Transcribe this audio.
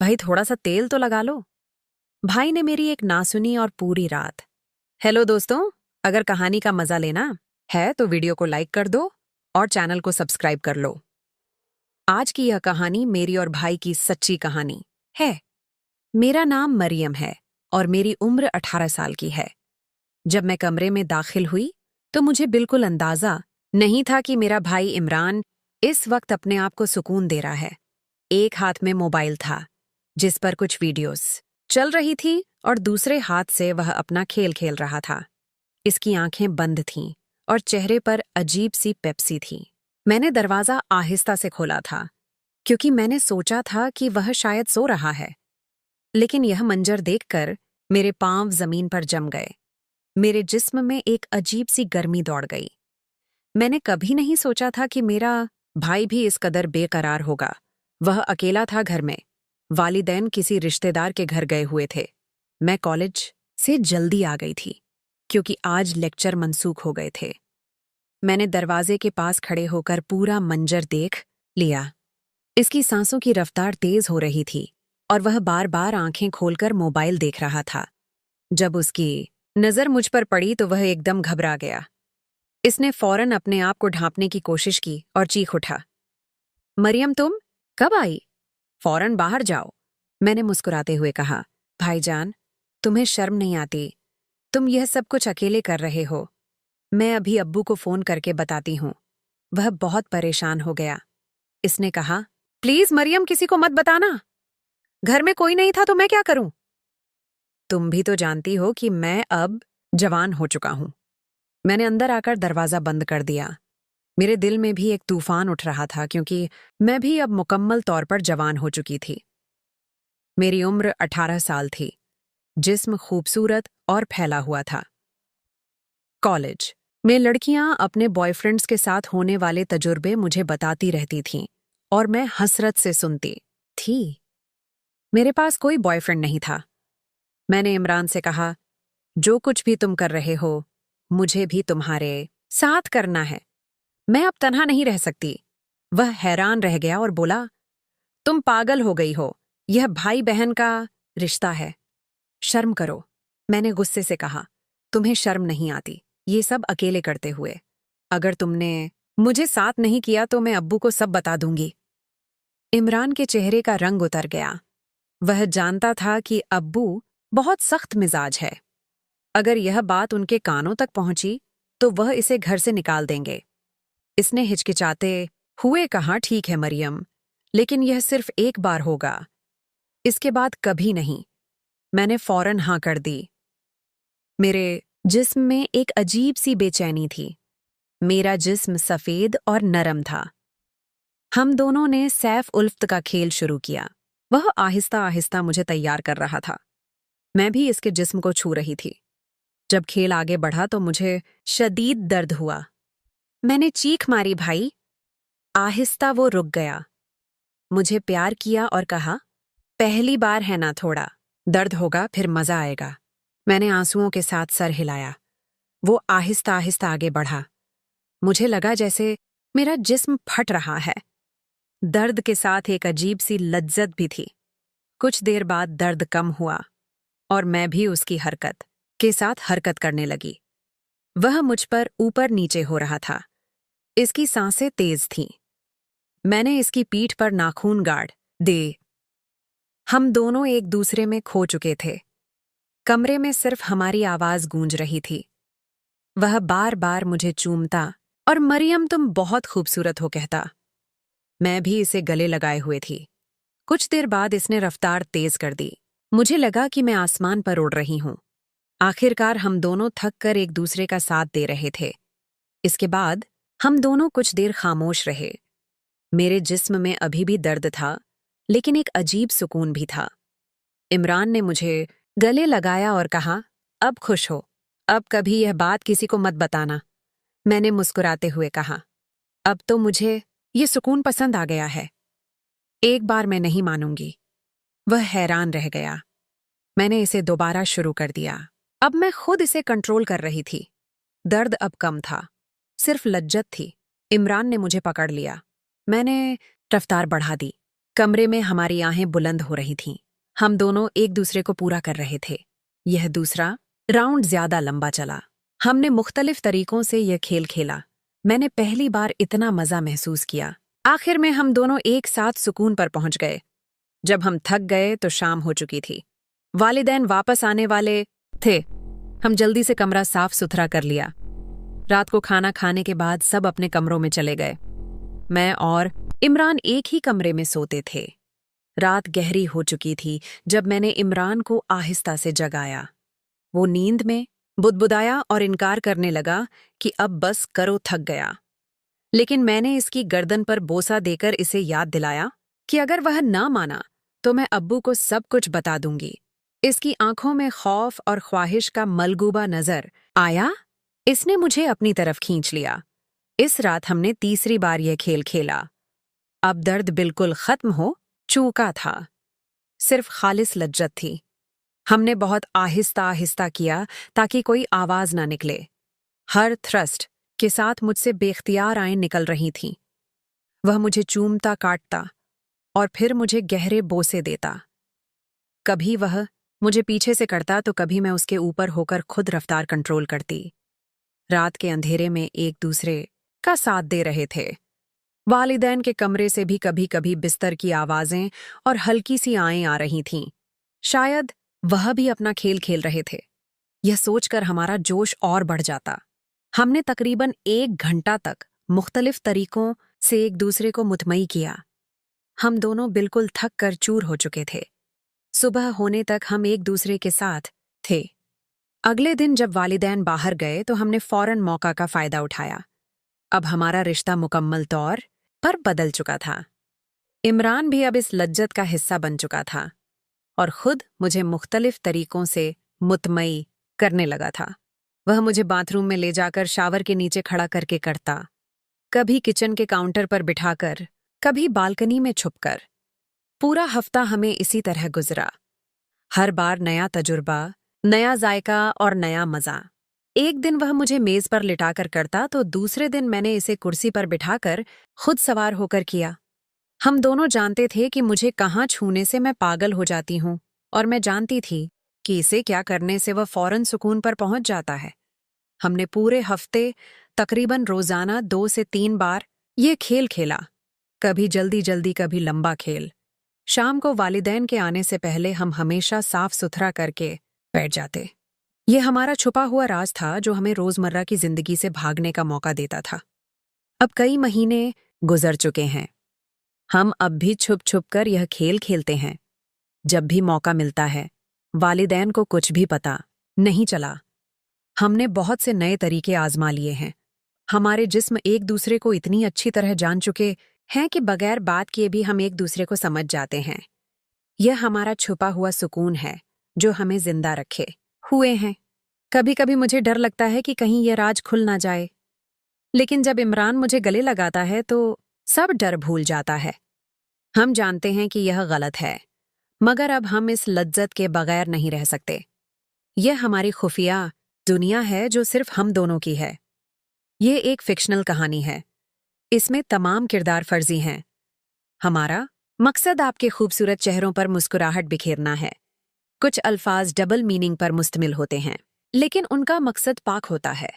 भाई थोड़ा सा तेल तो लगा लो। भाई ने मेरी एक ना सुनी और पूरी रात। हेलो दोस्तों, अगर कहानी का मजा लेना है तो वीडियो को लाइक कर दो और चैनल को सब्सक्राइब कर लो। आज की यह कहानी मेरी और भाई की सच्ची कहानी है। मेरा नाम मरियम है और मेरी उम्र 18 साल की है। जब मैं कमरे में दाखिल हुई तो मुझे बिल्कुल अंदाजा नहीं था कि मेरा भाई इमरान इस वक्त अपने आप को सुकून दे रहा है। एक हाथ में मोबाइल था जिस पर कुछ वीडियोस चल रही थी और दूसरे हाथ से वह अपना खेल खेल रहा था। इसकी आंखें बंद थीं और चेहरे पर अजीब सी पेप्सी थी। मैंने दरवाजा आहिस्ता से खोला था क्योंकि मैंने सोचा था कि वह शायद सो रहा है, लेकिन यह मंजर देखकर मेरे पांव जमीन पर जम गए। मेरे जिस्म में एक अजीब सी गर्मी दौड़ गई। मैंने कभी नहीं सोचा था कि मेरा भाई भी इस कदर बेकरार होगा। वह अकेला था घर में। वालिदैन किसी रिश्तेदार के घर गए हुए थे। मैं कॉलेज से जल्दी आ गई थी क्योंकि आज लेक्चर मनसूख हो गए थे। मैंने दरवाजे के पास खड़े होकर पूरा मंजर देख लिया। इसकी सांसों की रफ्तार तेज हो रही थी और वह बार बार आंखें खोलकर मोबाइल देख रहा था। जब उसकी नजर मुझ पर पड़ी तो वह एकदम घबरा गया। इसने फौरन अपने आप को ढांपने की कोशिश की और चीख उठा, मरियम तुम कब आई? फौरन बाहर जाओ। मैंने मुस्कुराते हुए कहा, भाईजान, तुम्हें शर्म नहीं आती? तुम यह सब कुछ अकेले कर रहे हो। मैं अभी अब्बू को फोन करके बताती हूँ। वह बहुत परेशान हो गया। इसने कहा, प्लीज मरियम, किसी को मत बताना। घर में कोई नहीं था तो मैं क्या करूं? तुम भी तो जानती हो कि मैं अब जवान हो चुका हूं। मैंने अंदर आकर दरवाजा बंद कर दिया। मेरे दिल में भी एक तूफान उठ रहा था क्योंकि मैं भी अब मुकम्मल तौर पर जवान हो चुकी थी। मेरी उम्र 18 साल थी। जिस्म खूबसूरत और फैला हुआ था। कॉलेज में लड़कियां अपने बॉयफ्रेंड्स के साथ होने वाले तजुर्बे मुझे बताती रहती थीं और मैं हसरत से सुनती थी। मेरे पास कोई बॉयफ्रेंड नहीं था। मैंने इमरान से कहा, जो कुछ भी तुम कर रहे हो मुझे भी तुम्हारे साथ करना है। मैं अब तन्हा नहीं रह सकती। वह हैरान रह गया और बोला, तुम पागल हो गई हो। यह भाई बहन का रिश्ता है। शर्म करो। मैंने गुस्से से कहा, तुम्हें शर्म नहीं आती ये सब अकेले करते हुए? अगर तुमने मुझे साथ नहीं किया तो मैं अब्बू को सब बता दूंगी। इमरान के चेहरे का रंग उतर गया। वह जानता था कि अब्बू बहुत सख्त मिजाज है। अगर यह बात उनके कानों तक पहुंची तो वह इसे घर से निकाल देंगे। इसने हिचकिचाते हुए कहा, ठीक है मरियम, लेकिन यह सिर्फ एक बार होगा, इसके बाद कभी नहीं। मैंने फौरन हाँ कर दी। मेरे जिस्म में एक अजीब सी बेचैनी थी। मेरा जिस्म सफेद और नरम था। हम दोनों ने सैफ उल्फ्त का खेल शुरू किया। वह आहिस्ता आहिस्ता मुझे तैयार कर रहा था। मैं भी इसके जिस्म को छू रही थी। जब खेल आगे बढ़ा तो मुझे शदीद दर्द हुआ। मैंने चीख मारी, भाई। आहिस्ता वो रुक गया। मुझे प्यार किया और कहा, पहली बार है ना, थोड़ा दर्द होगा फिर मजा आएगा। मैंने आंसुओं के साथ सर हिलाया। वो आहिस्ता आहिस्ता आगे बढ़ा। मुझे लगा जैसे मेरा जिस्म फट रहा है। दर्द के साथ एक अजीब सी लज्जत भी थी। कुछ देर बाद दर्द कम हुआ और मैं भी उसकी हरकत के साथ हरकत करने लगी। वह मुझ पर ऊपर नीचे हो रहा था। इसकी सांसें तेज थीं। मैंने इसकी पीठ पर नाखून गाड़ दे। हम दोनों एक दूसरे में खो चुके थे। कमरे में सिर्फ हमारी आवाज गूंज रही थी। वह बार बार मुझे चूमता और मरियम तुम बहुत खूबसूरत हो कहता। मैं भी इसे गले लगाए हुए थी। कुछ देर बाद इसने रफ्तार तेज कर दी। मुझे लगा कि मैं आसमान पर उड़ रही हूं। आखिरकार हम दोनों थक कर एक दूसरे का साथ दे रहे थे। इसके बाद हम दोनों कुछ देर खामोश रहे। मेरे जिस्म में अभी भी दर्द था, लेकिन एक अजीब सुकून भी था। इमरान ने मुझे गले लगाया और कहा, अब खुश हो। अब कभी यह बात किसी को मत बताना। मैंने मुस्कुराते हुए कहा, अब तो मुझे ये सुकून पसंद आ गया है। एक बार मैं नहीं मानूंगी। वह हैरान रह गया। मैंने इसे दोबारा शुरू कर दिया। अब मैं खुद इसे कंट्रोल कर रही थी। दर्द अब कम था, सिर्फ लज्जत थी। इमरान ने मुझे पकड़ लिया। मैंने रफ्तार बढ़ा दी। कमरे में हमारी आहें बुलंद हो रही थीं। हम दोनों एक दूसरे को पूरा कर रहे थे। यह दूसरा राउंड ज्यादा लंबा चला। हमने मुख्तलिफ तरीकों से यह खेल खेला। मैंने पहली बार इतना मजा महसूस किया। आखिर में हम दोनों एक साथ सुकून पर पहुंच गए। जब हम थक गए तो शाम हो चुकी थी। वालिदैन वापस आने वाले थे। हम जल्दी से कमरा साफ सुथरा कर लिया। रात को खाना खाने के बाद सब अपने कमरों में चले गए। मैं और इमरान एक ही कमरे में सोते थे। रात गहरी हो चुकी थी जब मैंने इमरान को आहिस्ता से जगाया। वो नींद में बुदबुदाया और इनकार करने लगा कि अब बस करो, थक गया। लेकिन मैंने इसकी गर्दन पर बोसा देकर इसे याद दिलाया कि अगर वह ना माना तो मैं अब्बू को सब कुछ बता दूंगी। इसकी आंखों में खौफ और ख्वाहिश का मलगूबा नजर आया। इसने मुझे अपनी तरफ खींच लिया। इस रात हमने तीसरी बार यह खेल खेला। अब दर्द बिल्कुल खत्म हो चूका था। सिर्फ खालिस लज्जत थी। हमने बहुत आहिस्ता आहिस्ता किया ताकि कोई आवाज ना निकले। हर थ्रस्ट के साथ मुझसे बेख्तियार आएं निकल रही थीं। वह मुझे चूमता काटता और फिर मुझे गहरे बोसे देता। कभी वह मुझे पीछे से करता तो कभी मैं उसके ऊपर होकर खुद रफ्तार कंट्रोल करती। रात के अंधेरे में एक दूसरे का साथ दे रहे थे। वालिदैन के कमरे से भी कभी कभी बिस्तर की आवाजें और हल्की सी आएं आ रही थीं। शायद वह भी अपना खेल खेल रहे थे। यह सोचकर हमारा जोश और बढ़ जाता। हमने तकरीबन 1 घंटा तक मुख्तलिफ तरीकों से एक दूसरे को मुतमई किया। हम दोनों बिल्कुल थक कर चूर हो चुके थे। सुबह होने तक हम एक दूसरे के साथ थे। अगले दिन जब वालिदैन बाहर गए तो हमने फौरन मौका का फायदा उठाया। अब हमारा रिश्ता मुकम्मल तौर पर बदल चुका था। इमरान भी अब इस लज्जत का हिस्सा बन चुका था और खुद मुझे मुख्तलिफ तरीकों से मुतमई करने लगा था। वह मुझे बाथरूम में ले जाकर शावर के नीचे खड़ा करके करता, कभी किचन के काउंटर पर बिठाकर, कभी बालकनी में छुपकर। पूरा हफ्ता हमें इसी तरह गुजरा। हर बार नया तजुर्बा, नया जायका और नया मजा। एक दिन वह मुझे मेज पर लिटाकर करता तो दूसरे दिन मैंने इसे कुर्सी पर बिठाकर खुद सवार होकर किया। हम दोनों जानते थे कि मुझे कहाँ छूने से मैं पागल हो जाती हूँ और मैं जानती थी कि इसे क्या करने से वह फौरन सुकून पर पहुंच जाता है। हमने पूरे हफ्ते तकरीबन रोजाना 2 से 3 बार ये खेल खेला। कभी जल्दी जल्दी, कभी लंबा खेल। शाम को वालिदैन के आने से पहले हम हमेशा साफ सुथरा करके बैठ जाते। ये हमारा छुपा हुआ राज था जो हमें रोजमर्रा की जिंदगी से भागने का मौका देता था। अब कई महीने गुजर चुके हैं। हम अब भी छुप छुप कर यह खेल खेलते हैं। जब भी मौका मिलता है, वालिदैन को कुछ भी पता नहीं चला। हमने बहुत से नए तरीके आजमा लिए हैं। हमारे जिस्म एक दूसरे को इतनी अच्छी तरह जान चुके हैं कि बगैर बात किए भी हम एक दूसरे को समझ जाते हैं। यह हमारा छुपा हुआ सुकून है जो हमें जिंदा रखे हुए हैं। कभी कभी मुझे डर लगता है कि कहीं यह राज खुल ना जाए, लेकिन जब इमरान मुझे गले लगाता है तो सब डर भूल जाता है। हम जानते हैं कि यह गलत है, मगर अब हम इस लज्जत के बगैर नहीं रह सकते। यह हमारी खुफिया दुनिया है जो सिर्फ हम दोनों की है। ये एक फिक्शनल कहानी है। इसमें तमाम किरदार फर्जी हैं। हमारा मकसद आपके खूबसूरत चेहरों पर मुस्कुराहट बिखेरना है। कुछ अल्फाज डबल मीनिंग पर मुश्तमिल होते हैं, लेकिन उनका मकसद पाक होता है।